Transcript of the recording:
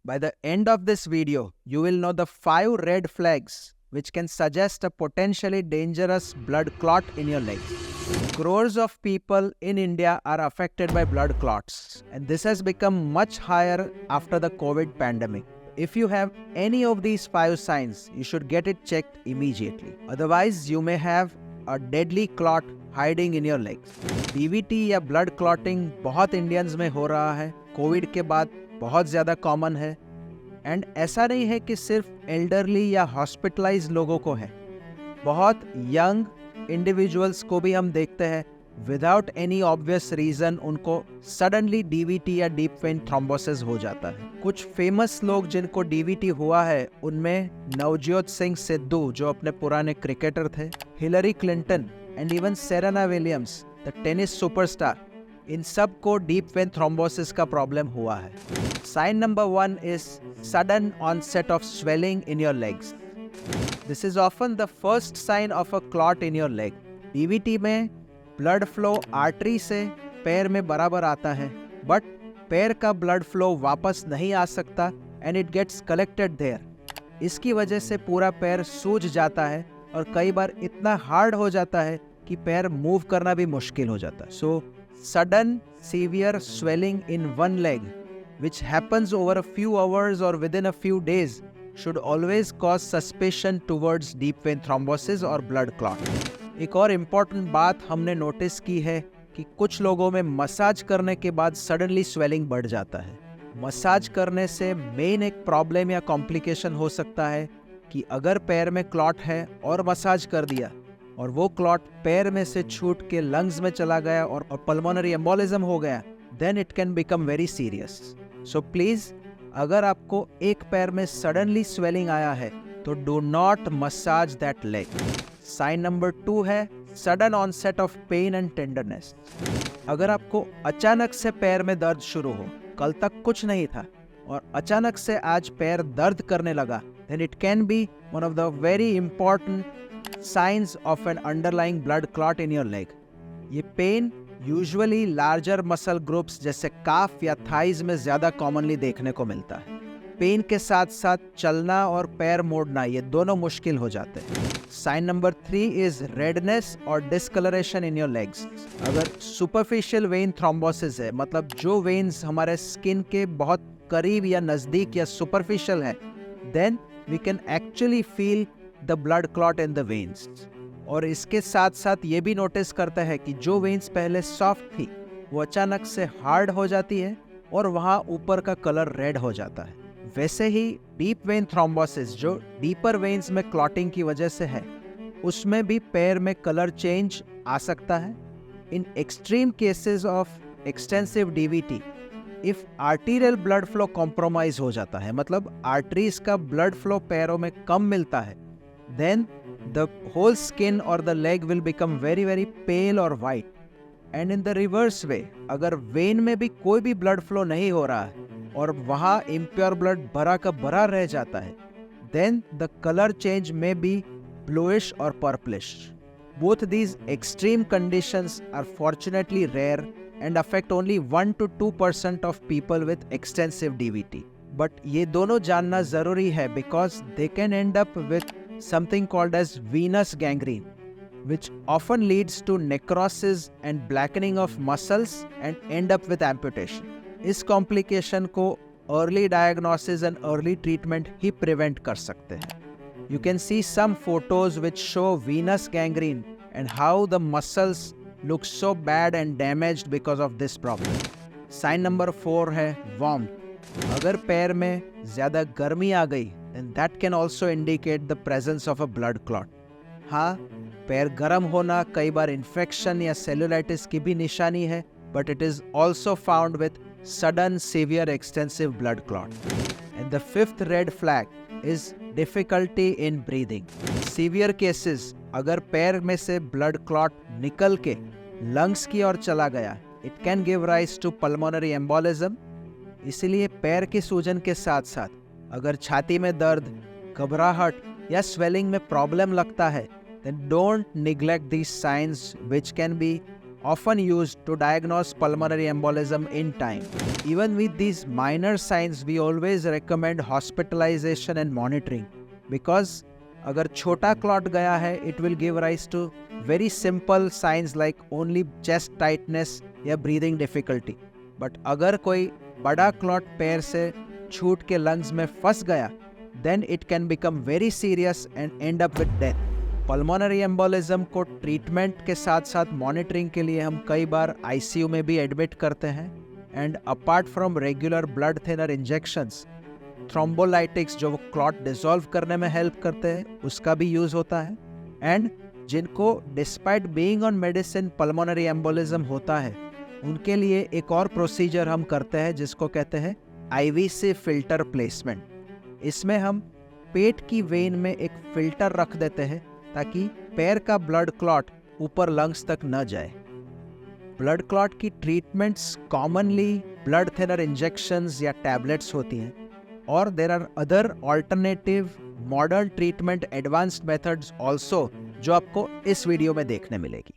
By the end of this video, you will know the 5 red flags which can suggest a potentially dangerous blood clot in your legs. Crores of people in India are affected by blood clots, and this has become much higher after the COVID pandemic. If you have any of these 5 signs, you should get it checked immediately. Otherwise, you may have a deadly clot hiding in your legs. DVT या blood clotting बहुत Indians में हो रहा है, Covid के बाद बहुत ज़्यादा कॉमन है, एंड ऐसा नहीं है कि सिर्फ एल्डरली या हॉस्पिटलाइज लोगों को है, बहुत यंग इंडिविजुअल्स को भी हम देखते हैं विदाउट एनी ऑब्वियस रीजन उनको सडनली डीवीटी या डीप वेन थ्रोम्बोसिस हो जाता है। कुछ फेमस लोग जिनको डीवीटी हुआ है उनमें नवजोत सिंह सिद्धू जो अपने पुराने क्रिकेटर थे, Hillary Clinton and even Serena Williams the tennis superstar, इन सब को डीप वेन थ्रोम्बोसिस का प्रॉब्लम हुआ है। Sign number 1 is sudden onset of swelling in your legs. This is often the first sign of a clot in your leg. DVT में blood flow artery से पैर में बराबर आता है, बट पैर का ब्लड फ्लो वापस नहीं आ सकता and it gets collected there. इसकी वजह से पूरा पैर सूज जाता है और कई बार इतना हार्ड हो जाता है कि पैर मूव करना भी मुश्किल हो जाता है। सो sudden severe swelling in one leg which happens over a few hours or within a few days should always cause suspicion towards deep vein thrombosis or blood clot. एक और इम्पॉर्टेंट बात हमने नोटिस की है कि कुछ लोगों में मसाज करने के बाद सडनली स्वेलिंग बढ़ जाता है। मसाज करने से मेन एक प्रॉब्लम या कॉम्प्लिकेशन हो सकता है कि अगर पैर में क्लॉट है और मसाज कर दिया और वो क्लॉट पैर में से छूट के लंग्स में चला गया और पल्मोनरी एम्बोलिज्म हो गया, then it can become very serious. So please, अगर आपको एक पैर में सडनली स्वेलिंग आया है तो do not massage that leg. Sign number 2 है sudden onset of pain and tenderness. अगर आपको अचानक से पैर में दर्द शुरू हो, कल तक कुछ नहीं था और अचानक से आज पैर दर्द करने लगा, then it can be one of the very important signs of an underlying blood clot in your leg. ये pain usually larger muscle groups जैसे काफ या थाइज में ज्यादा कॉमनली देखने को मिलता है। पेन के साथ साथ चलना और पैर मोड़ना ये दोनों मुश्किल हो जाते हैं। साइन नंबर 3 इज रेडनेस और डिस्कलरेशन इन योर लेग्स। अगर सुपरफिशियल वेन थ्रोम्बोसिस है, मतलब जो वेन्स हमारे स्किन के बहुत करीब या नजदीक या सुपरफिशियल है, then we can actually feel the blood clot in the veins. और इसके साथ साथ ये भी नोटिस करता है कि जो वेन्स पहले सॉफ्ट थी वो अचानक से हार्ड हो जाती है और वहाँ ऊपर का कलर रेड हो जाता है। वैसे ही डीप वेन थ्रोम्बोसिस जो डीपर वेन्स में क्लॉटिंग की वजह से है, उसमें भी पैर में कलर चेंज आ सकता है। In extreme cases of extensive DVT, if arterial blood flow compromise हो जाता है, मतलब आर्टरीज का ब्लड फ्लो पैरों में कम मिलता है, then the whole skin or the leg will become very very pale or white. And in the reverse way, अगर वेन में भी कोई भी ब्लड फ्लो नहीं हो रहा है और वहाँ impure blood भरा का भरा रह जाता है, then the color change may be bluish or purplish. Both these extreme conditions are fortunately rare and affect only 1 to 2% of people with extensive DVT. But ये दोनों जानना ज़रूरी है because they can end up with something called as venous gangrene, which often leads to necrosis and blackening of muscles and end up with amputation. इस complication को early diagnosis and early treatment he prevent कर सकते हैं. You can see some photos which show venous gangrene and how the muscles look so bad and damaged because of this problem. Sign number 4 है warmth. अगर पैर में ज़्यादा गर्मी आ गई, then that can also indicate the presence of a blood clot. हाँ, पैर गर्म होना कई बार इन्फेक्शन या सेलुलाइटिस की भी निशानी है, but it is also found with sudden severe extensive blood clot. And the 5th red flag is difficulty in breathing. Severe cases, अगर पैर में से blood clot निकल के lungs की ओर चला गया, it can give rise to pulmonary embolism. इसलिए पैर की सूजन के साथ साथ अगर छाती में दर्द, घबराहट या स्वेलिंग में प्रॉब्लम लगता है, then don't neglect these signs which can be often used to diagnose pulmonary embolism in time. Even with these minor signs, we always recommend hospitalization and monitoring because अगर छोटा क्लॉट गया है, it will give rise to very simple signs like only chest tightness या breathing difficulty. But अगर कोई बड़ा clot पैर से छूट के लंग्स में फंस गया, then it can become very serious and end up with death. Pulmonary embolism को ट्रीटमेंट के साथ साथ मॉनिटरिंग के लिए हम कई बार आईसीयू में भी एडमिट करते हैं and apart from regular blood thinner injections, thrombolytics जो क्लॉट डिसॉल्व करने में हेल्प करते हैं उसका भी यूज़ होता है। एंड जिनको despite being on medicine pulmonary embolism होता है उनके लिए एक और प्रोसीजर हम करते हैं जिसको कहते हैं आईवीसी फिल्टर प्लेसमेंट। इसमें हम पेट की वेन में एक फिल्टर रख देते हैं ताकि पैर का ब्लड क्लॉट ऊपर लंग्स तक न जाए। ब्लड क्लॉट की treatments commonly blood thinner injections या टैबलेट्स होती हैं और there are other alternative modern treatment advanced methods also जो आपको इस वीडियो में देखने मिलेगी।